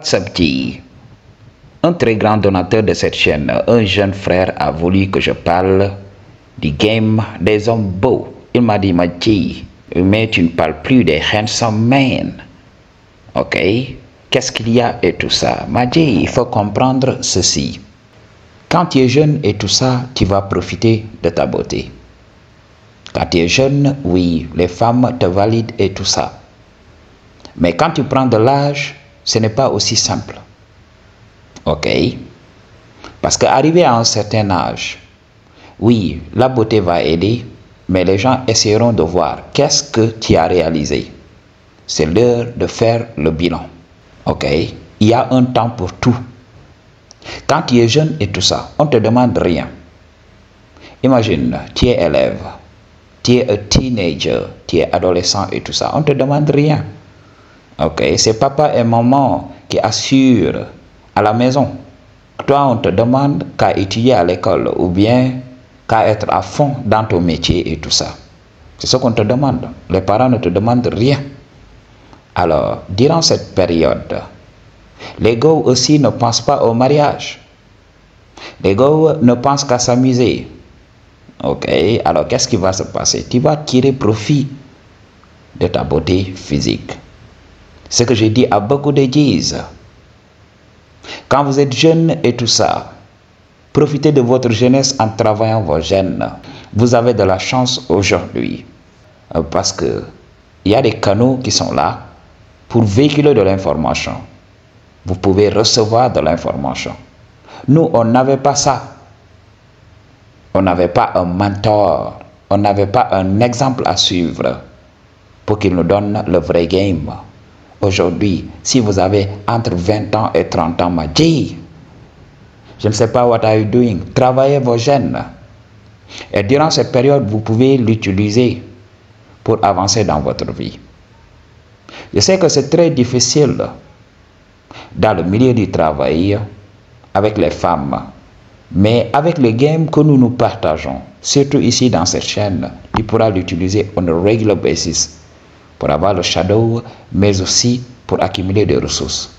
Sabti, un très grand donateur de cette chaîne, un jeune frère a voulu que je parle du game des hommes beaux. Il m'a dit, Madji, mais tu ne parles plus des handsome men. Ok? Qu'est-ce qu'il y a et tout ça? Madji, il faut comprendre ceci. Quand tu es jeune et tout ça, tu vas profiter de ta beauté. Quand tu es jeune, oui, les femmes te valident et tout ça. Mais quand tu prends de l'âge, ce n'est pas aussi simple. Ok? Parce qu'arrivé à un certain âge, oui, la beauté va aider, mais les gens essaieront de voir qu'est-ce que tu as réalisé. C'est l'heure de faire le bilan. Ok? Il y a un temps pour tout. Quand tu es jeune et tout ça, on ne te demande rien. Imagine, tu es élève, tu es un teenager, tu es adolescent et tout ça, on ne te demande rien. Ok, c'est papa et maman qui assurent à la maison. Toi, on te demande qu'à étudier à l'école ou bien qu'à être à fond dans ton métier et tout ça. C'est ce qu'on te demande. Les parents ne te demandent rien. Alors, durant cette période, les gars aussi ne pensent pas au mariage. Les gars ne pensent qu'à s'amuser. Ok, alors qu'est-ce qui va se passer? Tu vas tirer profit de ta beauté physique. Ce que j'ai dit à beaucoup de disent. Quand vous êtes jeune et tout ça, profitez de votre jeunesse en travaillant vos gènes. Vous avez de la chance aujourd'hui. Parce que il y a des canaux qui sont là pour véhiculer de l'information. Vous pouvez recevoir de l'information. Nous, on n'avait pas ça. On n'avait pas un mentor. On n'avait pas un exemple à suivre pour qu'il nous donne le vrai game. Aujourd'hui, si vous avez entre 20 ans et 30 ans, Madji, je ne sais pas what are you doing. Travaillez vos gènes. Et durant cette période, vous pouvez l'utiliser pour avancer dans votre vie. Je sais que c'est très difficile dans le milieu du travail avec les femmes. Mais avec les games que nous partageons, surtout ici dans cette chaîne, tu pourras l'utiliser on a regular basis pour avoir le shadow, mais aussi pour accumuler des ressources.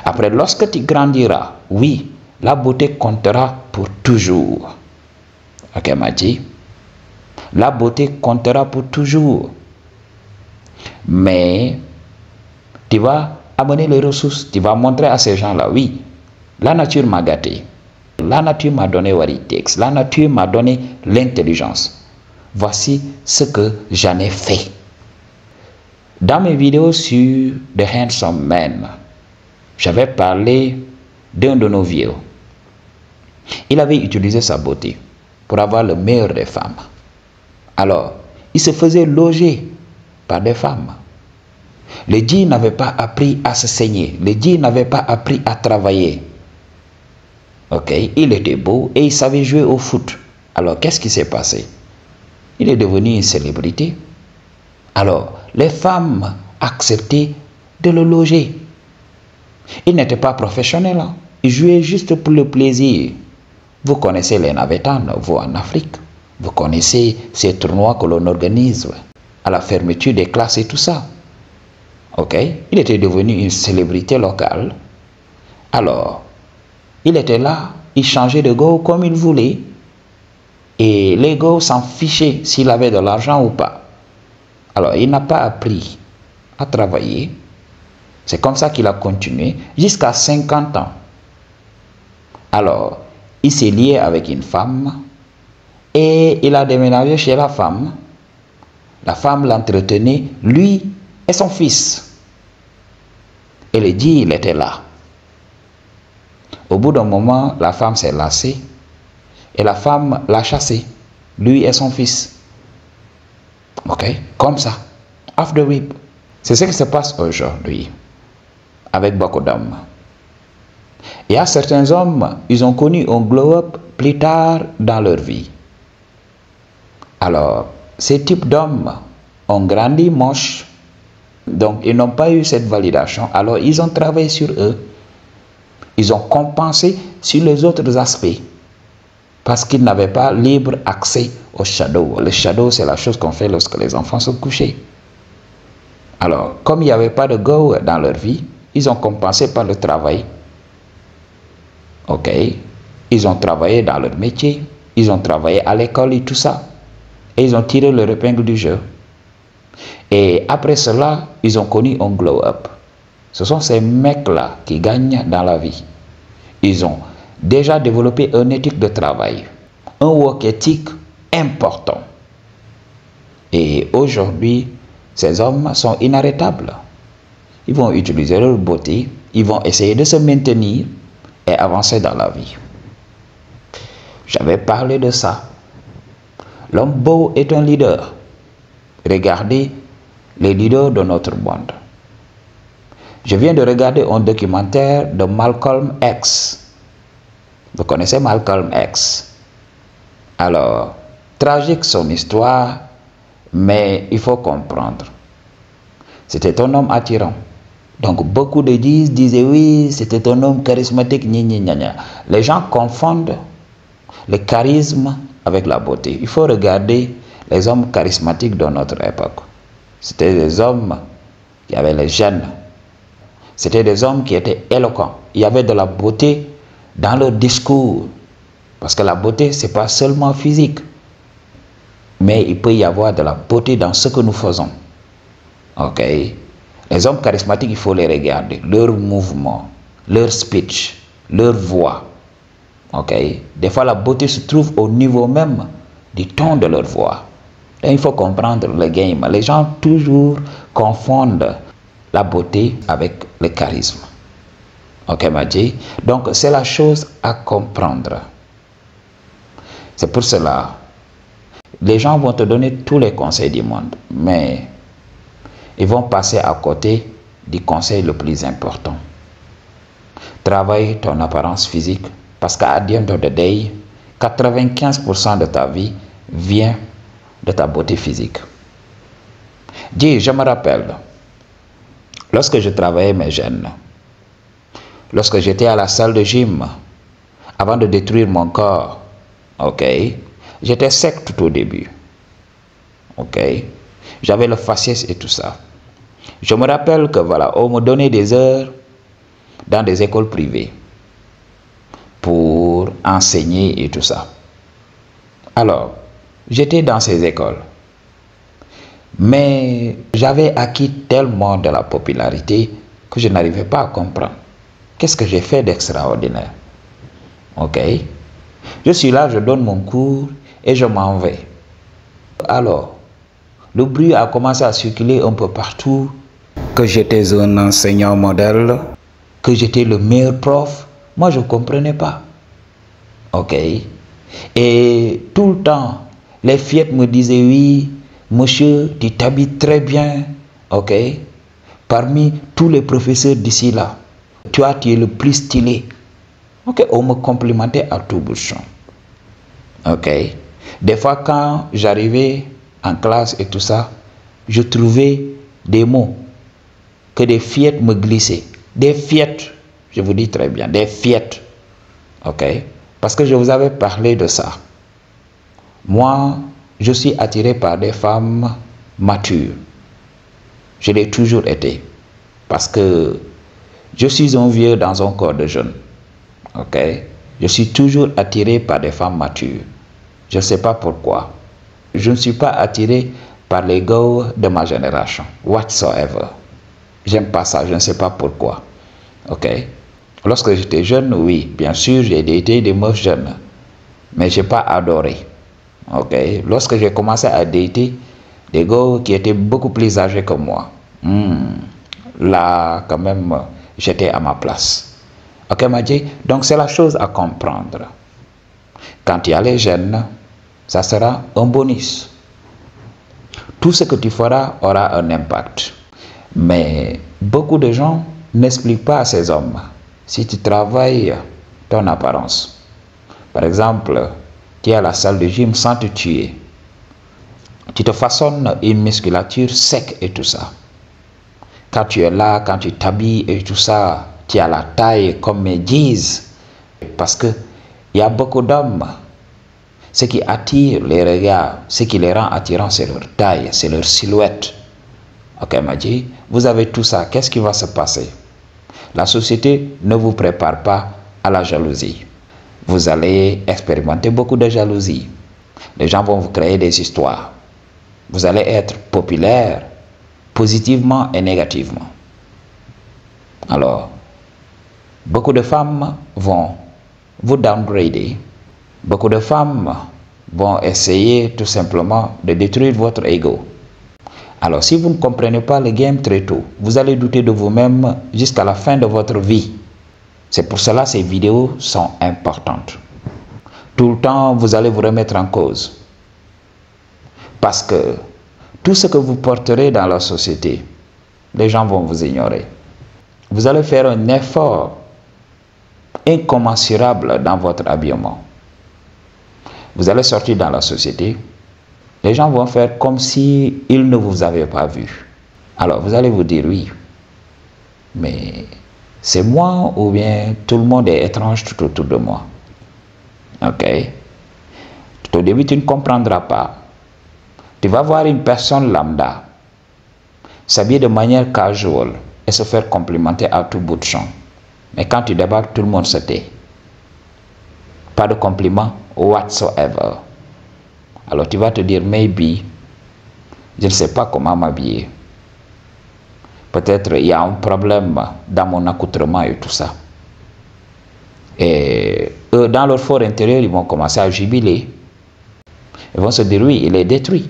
Après, lorsque tu grandiras, oui, la beauté comptera pour toujours. Ok, Madji? La beauté comptera pour toujours. Mais tu vas amener les ressources, tu vas montrer à ces gens-là, oui, la nature m'a gâté. La nature m'a donné what it takes. La nature m'a donné l'intelligence. Voici ce que j'en ai fait. Dans mes vidéos sur The Handsome Man, j'avais parlé d'un de nos vieux. Il avait utilisé sa beauté pour avoir le meilleur des femmes. Alors, il se faisait loger par des femmes. Le dit n'avait pas appris à se saigner. Le dit n'avait pas appris à travailler. Ok, il était beau et il savait jouer au foot. Alors, qu'est-ce qui s'est passé? Il est devenu une célébrité. Alors, les femmes acceptaient de le loger. Il n'était pas professionnel. Hein? Il jouait juste pour le plaisir. Vous connaissez les navetanes, vous en Afrique. Vous connaissez ces tournois que l'on organise à la fermeture des classes et tout ça. Ok, il était devenu une célébrité locale. Alors, il était là, il changeait de go comme il voulait. Et les go s'en fichaient s'il avait de l'argent ou pas. Alors, il n'a pas appris à travailler. C'est comme ça qu'il a continué jusqu'à 50 ans. Alors, il s'est lié avec une femme et il a déménagé chez la femme. La femme l'entretenait, lui et son fils. Et le dit, il était là. Au bout d'un moment, la femme s'est lassée et la femme l'a chassé, lui et son fils. Ok, comme ça, off the rip. C'est ce qui se passe aujourd'hui avec beaucoup d'hommes. Il y a certains hommes, ils ont connu un glow-up plus tard dans leur vie. Alors, ces types d'hommes ont grandi moches, donc ils n'ont pas eu cette validation. Alors, ils ont travaillé sur eux. Ils ont compensé sur les autres aspects parce qu'ils n'avaient pas libre accès au shadow. Le shadow, c'est la chose qu'on fait lorsque les enfants sont couchés. Alors, comme il n'y avait pas de go dans leur vie, Ils ont compensé par le travail. Ok. Ils ont travaillé dans leur métier. Ils ont travaillé à l'école et tout ça. Et ils ont tiré leur épingle du jeu. Et après cela, ils ont connu un glow-up. Ce sont ces mecs-là qui gagnent dans la vie. Ils ont déjà développé une éthique de travail, un work ethic important. Et aujourd'hui, ces hommes sont inarrêtables. Ils vont utiliser leur beauté, ils vont essayer de se maintenir et avancer dans la vie. J'avais parlé de ça. L'homme beau est un leader. Regardez les leaders de notre monde. Je viens de regarder un documentaire de Malcolm X. Vous connaissez Malcolm X? Alors, tragique son histoire, mais il faut comprendre. C'était un homme attirant. Donc, beaucoup de disaient oui, c'était un homme charismatique, Les gens confondent le charisme avec la beauté. Il faut regarder les hommes charismatiques de notre époque. C'était des hommes qui avaient les gènes. C'était des hommes qui étaient éloquents. Il y avait de la beauté dans leur discours. Parce que la beauté, ce n'est pas seulement physique. Mais il peut y avoir de la beauté dans ce que nous faisons. Ok? Les hommes charismatiques, il faut les regarder. Leur mouvement, leur speech, leur voix. Ok? Des fois, la beauté se trouve au niveau même du ton de leur voix. Et il faut comprendre le game. Les gens toujours confondent la beauté avec le charisme. Ok, Madji? Donc, c'est la chose à comprendre. C'est pour cela, les gens vont te donner tous les conseils du monde, mais ils vont passer à côté du conseil le plus important. Travaille ton apparence physique, parce qu'à the end of the day, 95% de ta vie vient de ta beauté physique. Dis, je me rappelle, lorsque je travaillais mes gènes, lorsque j'étais à la salle de gym, avant de détruire mon corps, ok, j'étais sec tout au début, ok, j'avais le faciès et tout ça. Je me rappelle que voilà, on me donnait des heures dans des écoles privées pour enseigner et tout ça. Alors, j'étais dans ces écoles, mais j'avais acquis tellement de la popularité que je n'arrivais pas à comprendre. Qu'est-ce que j'ai fait d'extraordinaire? Ok? Je suis là, je donne mon cours et je m'en vais. Alors, le bruit a commencé à circuler un peu partout, que j'étais un enseignant modèle, que j'étais le meilleur prof. Moi, je ne comprenais pas. Ok? Et tout le temps, les fillettes me disaient, oui, monsieur, tu t'habilles très bien. Ok? Parmi tous les professeurs d'ici là, tu es le plus stylé. Ok? On me complimentait à tout bout de champ. Ok? Des fois, quand j'arrivais en classe et tout ça, je trouvais des mots que des fillettes me glissaient. Des fillettes, je vous dis très bien, des fillettes. Ok? Parce que je vous avais parlé de ça. Moi, je suis attiré par des femmes matures. Je l'ai toujours été. Parce que je suis un vieux dans un corps de jeune. Ok? Je suis toujours attiré par des femmes matures. Je ne sais pas pourquoi. Je ne suis pas attiré par les gars de ma génération. Whatsoever. J'aime pas ça, je ne sais pas pourquoi. Ok? Lorsque j'étais jeune, oui, bien sûr, j'ai daté des meufs jeunes. Mais je n'ai pas adoré. Ok? Lorsque j'ai commencé à dater des gars qui étaient beaucoup plus âgés que moi, là, quand même, j'étais à ma place. Ok, Madji? Donc, c'est la chose à comprendre. Quand il y a les jeunes, ça sera un bonus. Tout ce que tu feras aura un impact. Mais beaucoup de gens n'expliquent pas à ces hommes si tu travailles ton apparence. Par exemple, tu es à la salle de gym sans te tuer. Tu te façonnes une musculature sec et tout ça. Quand tu es là, quand tu t'habilles et tout ça, tu as la taille comme mes disent. Parce que il y a beaucoup d'hommes. Ce qui attire les regards, ce qui les rend attirants, c'est leur taille, c'est leur silhouette. Ok, Madji, vous avez tout ça, qu'est-ce qui va se passer? La société ne vous prépare pas à la jalousie. Vous allez expérimenter beaucoup de jalousie. Les gens vont vous créer des histoires. Vous allez être populaire positivement et négativement. Alors, beaucoup de femmes vont vous downgrader. Beaucoup de femmes vont essayer tout simplement de détruire votre ego. Alors, si vous ne comprenez pas le game très tôt, vous allez douter de vous-même jusqu'à la fin de votre vie. C'est pour cela que ces vidéos sont importantes. Tout le temps, vous allez vous remettre en cause. Parce que tout ce que vous porterez dans la société, les gens vont vous ignorer. Vous allez faire un effort incommensurable dans votre habillement. Vous allez sortir dans la société, les gens vont faire comme si ils ne vous avaient pas vu. Alors vous allez vous dire oui, mais c'est moi ou bien tout le monde est étrange tout autour de moi. Ok? Tout au début, tu ne comprendras pas. Tu vas voir une personne lambda s'habiller de manière casual et se faire complimenter à tout bout de champ. Mais quand tu débarques, tout le monde se tait. Pas de compliments whatsoever. Alors tu vas te dire, maybe, je ne sais pas comment m'habiller. Peut-être il y a un problème dans mon accoutrement et tout ça. Et eux, dans leur fort intérieur, ils vont commencer à jubiler. Ils vont se dire, oui, il est détruit.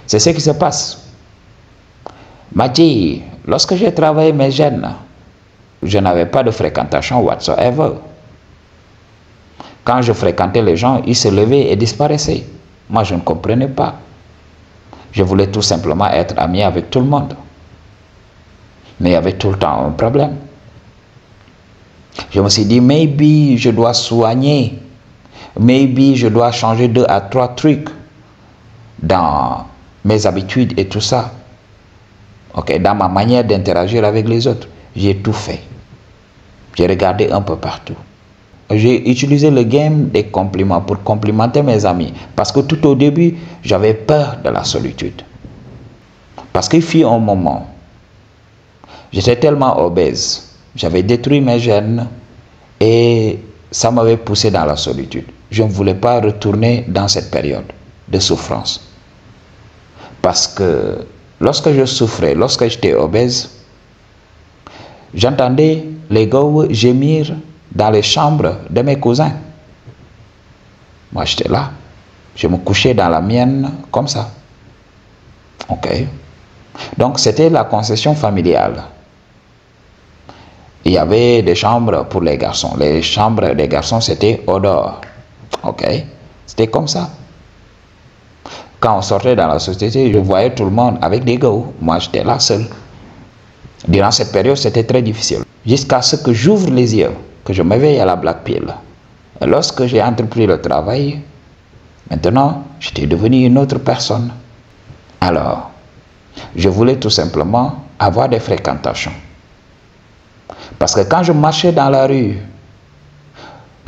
C'est ce qui se passe. Mathieu, lorsque j'ai travaillé mes gènes, je n'avais pas de fréquentation whatsoever. Quand je fréquentais les gens, ils se levaient et disparaissaient. Moi, je ne comprenais pas. Je voulais tout simplement être ami avec tout le monde. Mais il y avait tout le temps un problème. Je me suis dit, maybe je dois soigner. Maybe je dois changer 2 à 3 trucs dans mes habitudes et tout ça. Ok, dans ma manière d'interagir avec les autres. J'ai tout fait. J'ai regardé un peu partout. J'ai utilisé le game des compliments pour complimenter mes amis. Parce que tout au début, j'avais peur de la solitude. Parce qu'il fut un moment, j'étais tellement obèse, j'avais détruit mes gènes et ça m'avait poussé dans la solitude. Je ne voulais pas retourner dans cette période de souffrance. Parce que lorsque je souffrais, lorsque j'étais obèse, j'entendais les gars gémir dans les chambres de mes cousins. Moi, j'étais là. Je me couchais dans la mienne comme ça. Ok. Donc, c'était la concession familiale. Il y avait des chambres pour les garçons. Les chambres des garçons, c'était au dehors. Ok. C'était comme ça. Quand on sortait dans la société, je voyais tout le monde avec des gars. Moi, j'étais là seul. Durant cette période, c'était très difficile. Jusqu'à ce que j'ouvre les yeux, que je m'éveille à la Black Pill. Et lorsque j'ai entrepris le travail, maintenant, j'étais devenu une autre personne. Alors, je voulais tout simplement avoir des fréquentations. Parce que quand je marchais dans la rue,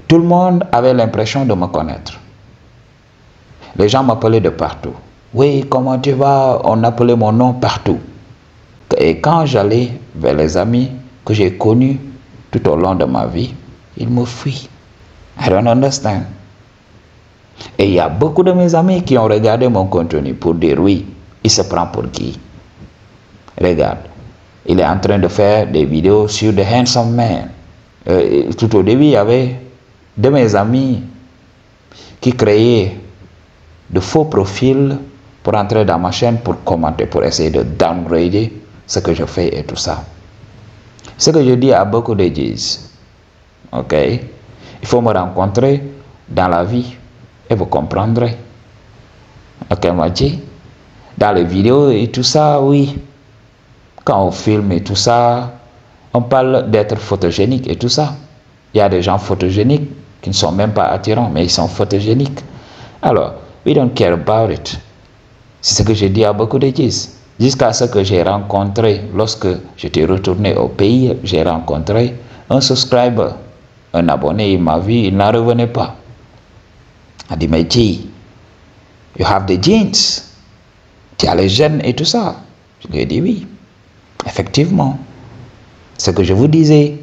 tout le monde avait l'impression de me connaître. Les gens m'appelaient de partout. Oui, comment tu vas? On appelait mon nom partout. Et quand j'allais vers les amis que j'ai connus tout au long de ma vie, ils me fuient. I don't understand. Et il y a beaucoup de mes amis qui ont regardé mon contenu pour dire oui, il se prend pour qui? Regarde, il est en train de faire des vidéos sur The Handsome Man. Tout au début, il y avait de mes amis qui créaient de faux profils pour entrer dans ma chaîne, pour commenter, pour essayer de downgrader ce que je fais et tout ça. Ce que je dis à beaucoup de gens, ok, il faut me rencontrer dans la vie et vous comprendrez. Ok, moi dit, dans les vidéos et tout ça, oui, quand on filme et tout ça, on parle d'être photogénique et tout ça. Il y a des gens photogéniques qui ne sont même pas attirants, mais ils sont photogéniques. Alors, we don't care about it. C'est ce que j'ai dit à beaucoup de gens. Jusqu'à ce que j'ai rencontré, lorsque j'étais retourné au pays, j'ai rencontré un subscriber, un abonné, il m'a vu, il n'en revenait pas. Il a dit, mais G, you have the genes. Tu as les gènes et tout ça. Je lui ai dit oui, effectivement. Ce que je vous disais.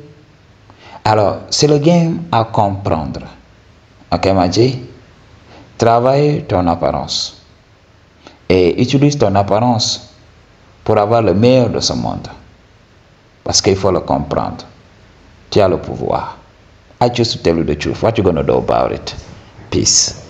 Alors, c'est le game à comprendre. Ok, Maji? Travaille ton apparence. Et utilise ton apparence pour avoir le meilleur de ce monde. Parce qu'il faut le comprendre. Tu as le pouvoir. I choose to tell you the truth. What you gonna do about it? Peace.